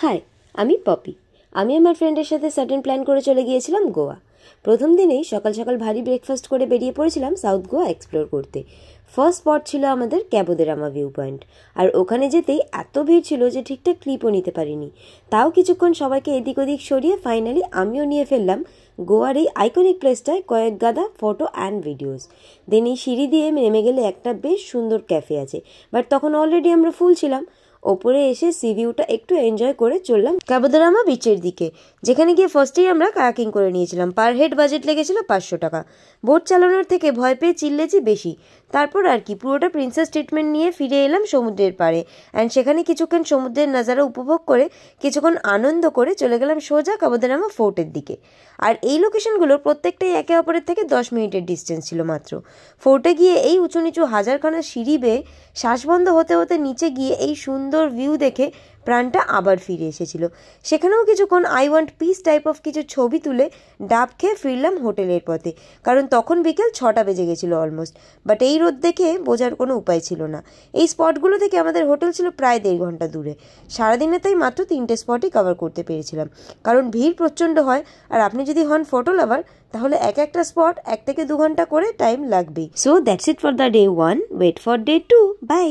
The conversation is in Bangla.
হাই, আমি পপি। আমি আমার ফ্রেন্ডের সাথে সাডেন প্ল্যান করে চলে গিয়েছিলাম গোয়া। প্রথম দিনেই সকাল সকাল ভারী ব্রেকফাস্ট করে বেরিয়ে পড়েছিলাম সাউথ গোয়া এক্সপ্লোর করতে। ফার্স্ট স্পট ছিল আমাদের ক্যাবো দে রামা ভিউ পয়েন্ট। আর ওখানে যেতেই এত ভিড় ছিল যে ঠিকঠাক ক্লিপও নিতে পারিনি। তাও কিছুক্ষণ সবাইকে এদিক ওদিক সরিয়ে ফাইনালি আমিও নিয়ে ফেললাম গোয়ার এই আইকনিক প্লেসটায় কয়েক গাদা ফটো অ্যান্ড ভিডিওস। দেন এই সিঁড়ি দিয়ে নেমে গেলে একটা বেশ সুন্দর ক্যাফে আছে, বাট তখন অলরেডি আমরা ফুল ছিলাম। ওপরে এসে সি ভিউটা একটু এনজয় করে চললাম ক্যাবো দে রামা বিচের দিকে, যেখানে গিয়ে ফার্স্টেই আমরা কায়াকিং করে নিয়েছিলাম। পার হেড বাজেট লেগেছিল 500 টাকা। বোট চালানোর থেকে ভয় পেয়ে চিল্লেছি বেশি। তারপর আর কি, পুরোটা প্রিন্সেস ট্রিটমেন্ট নিয়ে ফিরে এলাম সমুদ্রের পাড়ে। অ্যান্ড সেখানে কিছুক্ষণ সমুদ্রের নাজারা উপভোগ করে কিছুক্ষণ আনন্দ করে চলে গেলাম সোজা ক্যাবো দে রামা ফোর্টের দিকে। আর এই লোকেশনগুলোর প্রত্যেকটাই একে অপরের থেকে 10 মিনিটের ডিস্টেন্স ছিল মাত্র। ফোর্টে গিয়ে এই উঁচু নিচু হাজারখানা সিঁড়ি বেয়ে শ্বাস বন্ধ হতে হতে নিচে গিয়ে এই সুন্দর ভিউ দেখে প্রাণটা আবার ফিরে এসেছিল। সেখানেও কিছুক্ষণ I want piece type of কিছু ছবি তুলে ডাব খেয়ে ফিরলাম হোটেলের পথে, কারণ তখন বিকেল 6টা বেজে গেছিলো অলমোস্ট। বাট এই রোদ দেখে বোঝার কোনো উপায় ছিল না। এই স্পটগুলো থেকে আমাদের হোটেল ছিল প্রায় 1.5 ঘন্টা দূরে। সারাদিনে তাই মাত্র 3টে স্পটই কভার করতে পেরেছিলাম, কারণ ভিড় প্রচণ্ড হয়। আর আপনি যদি হন ফটো লাভার, তাহলে একটা স্পট 1 থেকে 2 ঘন্টা করে টাইম লাগবেই। So that's it for the day 1। Wait for day 2। By.